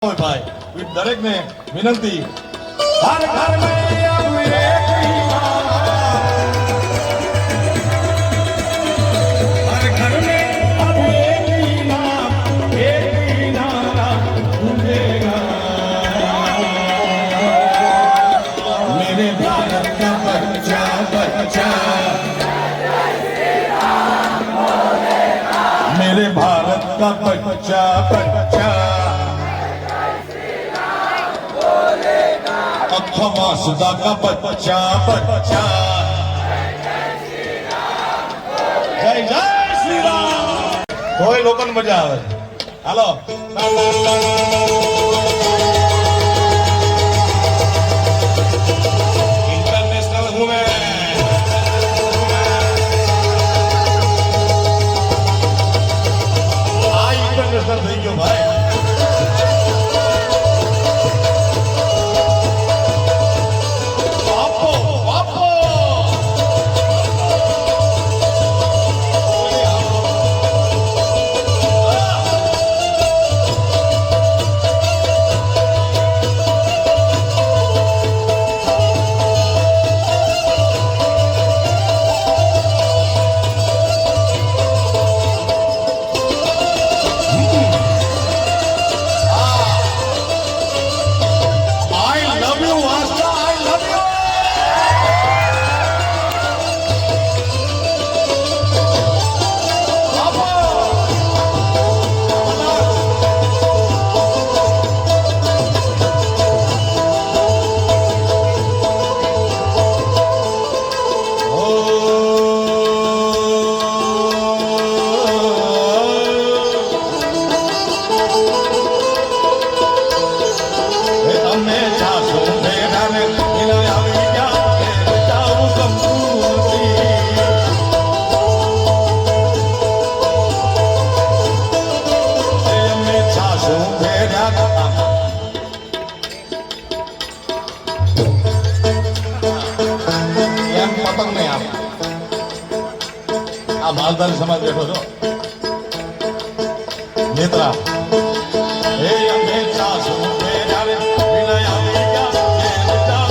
ભાઈ દરેક ને વિનંતી, હર ઘર મેં અબ એક ઈમાન, હર ઘર મેં અબ એક ઈમાન, એક નારા गूंजेगा, मेरे भारत का बच्चा बच्चा, मेरे भारत का बच्चा बच्चा अखमा सुधा का बच्चा बच्चा, जय जय श्री राम। કોઈ લોકોને મજા આવે, હાલો ઇન્ટરનેશનલ વુમેન, આ ઇન્ટરનેશનલ થઈ ગયો ભાઈ। માલધારી સમાજ બેઠો છો નેત્રા, હે અમે ચાસુ બેરારે વિનય આવી ગયા હે બેટા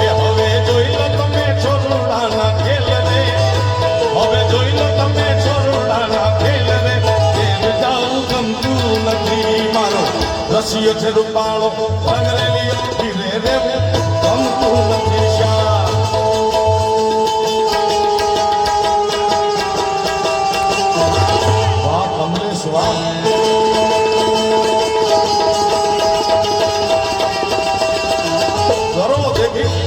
એ હવે જોઈ લો તમે છોરુડાના ખેલ રે, હવે જોઈ લો તમે છોરુડાના ખેલ રે, એ જાઉં ગમતું નથી મારો રસિયો છે રૂપાળો રંગરેલીઓ રે ગમતું નથી શ્યામ, વાહ કમલેશ વાહ, કરો દેખી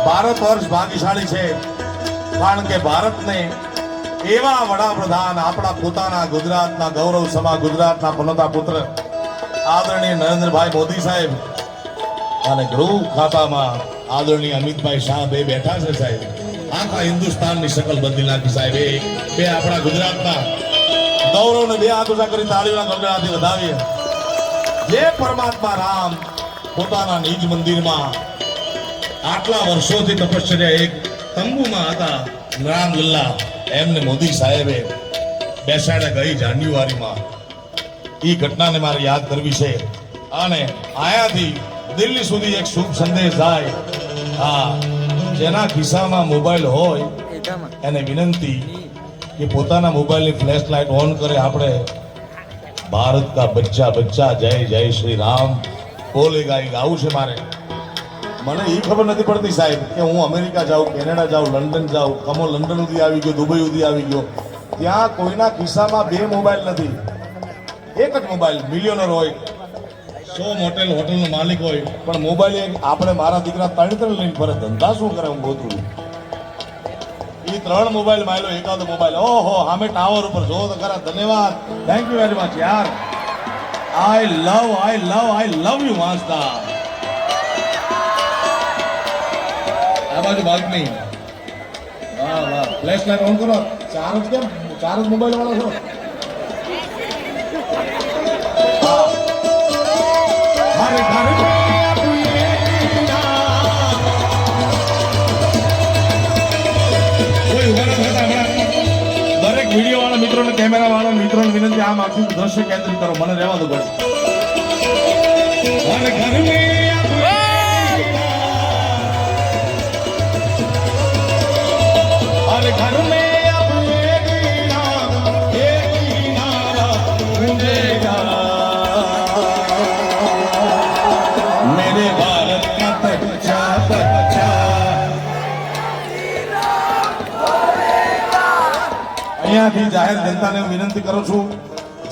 ભારત વર્ષ ભાગ્યશાળી છે, કારણ કે ભારતને એવા વડાપ્રધાન આપણા પોતાના ગુજરાતના ગૌરવ સમા ગુજરાતના પનોતા પુત્ર આદરણીય નરેન્દ્રભાઈ મોદી સાહેબ અને ગૃહ ખાતામાં આદરણીય અમિતભાઈ શાહ બે બેઠા છે સાહેબ, આખા હિન્દુસ્તાનની શકલ બદલી નાખી સાહેબ, બે આપણા ગુજરાતના ગૌરવને બે હાથ ઊંચા કરી તાળીઓના ગણગણાથી વધાવીએ। જે પરમાત્મા રામ પોતાના નિજ મંદિરમાં આટલા વર્ષોથી તપશ્ચર્યા એક તંબુમાં હતા રામલલ્લા, એમને મોદી સાહેબે બેસાડ્યા ગઈ જાન્યુઆરીમાં. એ ઘટનાને મારે યાદ કરવી છે અને આયાથી દિલ્હી સુધી એક શુભ સંદેશ જાય. હા, જેના ખિસ્સામાં મોબાઈલ હોય એને વિનંતી કે પોતાના મોબાઈલની ફ્લેશ લાઇટ ઓન કરે. આપણે ભારત કા બચ્ચા બચ્ચા જય જય શ્રી રામ બોલેગા ગાવું છે મારે. મને એ ખબર નથી પડતી સાહેબ કે હું અમેરિકા જાઉં, કેનેડા જાઉં, લંડન જાઉં, કમો લંડન સુધી આવી ગયો, દુબઈ સુધી આવી ગયો, ત્યાં કોઈના ખિસ્સામાં બે મોબાઈલ નથી, એક જ મોબાઈલ. મિલિયનર હોય, 100 હોટલનો માલિક હોય, પણ મોબાઈલ એક. આપણે મારા દીકરા 3 લઈને ફરે, ધંધા શું કરે હું ગોતું. એ 3 મોબાઈલ માયલો, એકાદો મોબાઈલ. ઓહો, સામે ટાવર ઉપર જો તો ખરા. ધન્યવાદ, થેન્ક યુ વેરી મચ યાર. આઈ લવ યુ વાંસદા. આ બાજુ બાલ્કની. વાહ વાહ, ફ્લેશ લાઇટ ઓન કરો. ચાર જ કેમ? 4 જ મોબાઈલ વાળો છો? દરેક વિડીયો વાળા મિત્રોને, કેમેરા વાળા મિત્રોને વિનંતી, આમ આખું દ્રશ્ય કેન્દ્રિત કરો. મને રહેવા દો ભાઈ. घर में अब एक नारा गूंजेगा मेरे भारत का बच्चा बच्चा. અહીંયાથી જાહેર જનતાને હું વિનંતી કરું છું,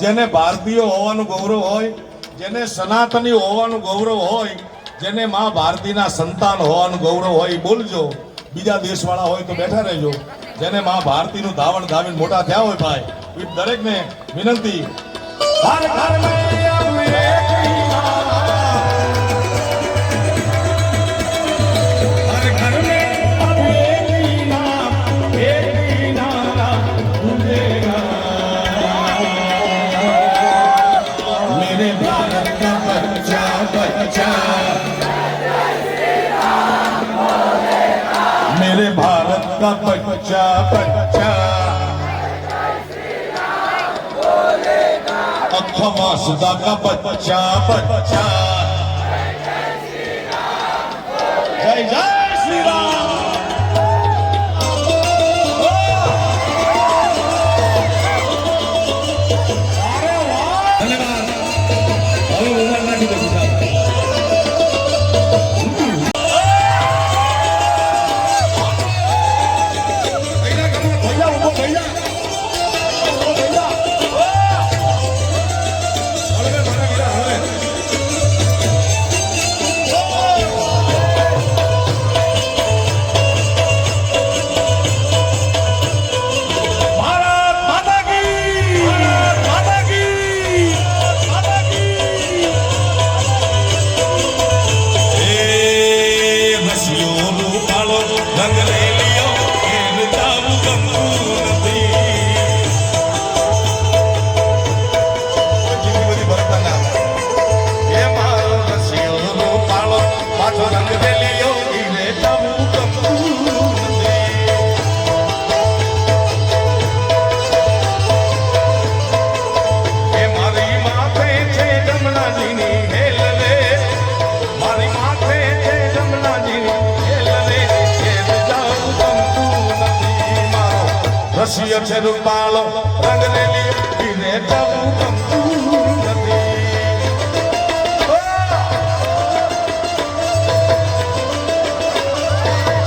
જેને ભારતીય હોવાનું ગૌરવ હોય, જેને સનાતની હોવાનું ગૌરવ હોય, જેને માં ભારતીના સંતાન હોવાનું ગૌરવ હોય, બોલજો. બીજા દેશવાળા હોય તો બેઠા રહેજો. જેને માં ભારતીનું ધાવણ ધાવીને મોટા થયા હોય ભાઈ, એ દરેકને વિનંતી. હર ઘર મેં અબ એક નારા, હર ઘર મેં અબ એક નારા गूंजेगा मेरे भारत का बच्चा बच्चा. मेरे भारत का बच्चा बच्चा अख्खा वासुदा का बच्चा बच्चा. जय जय श्री राम. धन्यवाद. હવે ઉમર નાખી દો. રસિયો છે રૂપાળો રંગ લેલી પીરે જવું ગમતું નથી.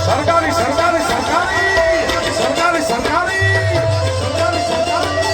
સરકારી સરકારી સરકારી સરકારી સરકારી સરકારી સરકારી.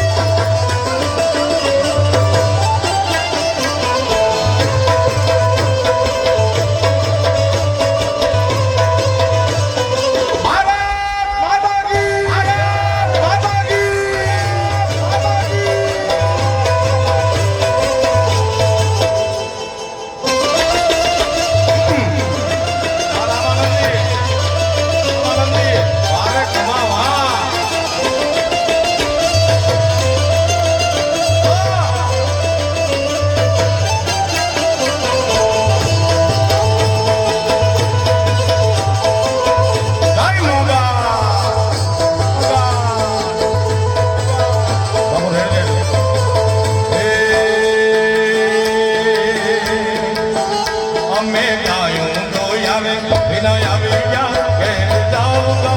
जाऊंगा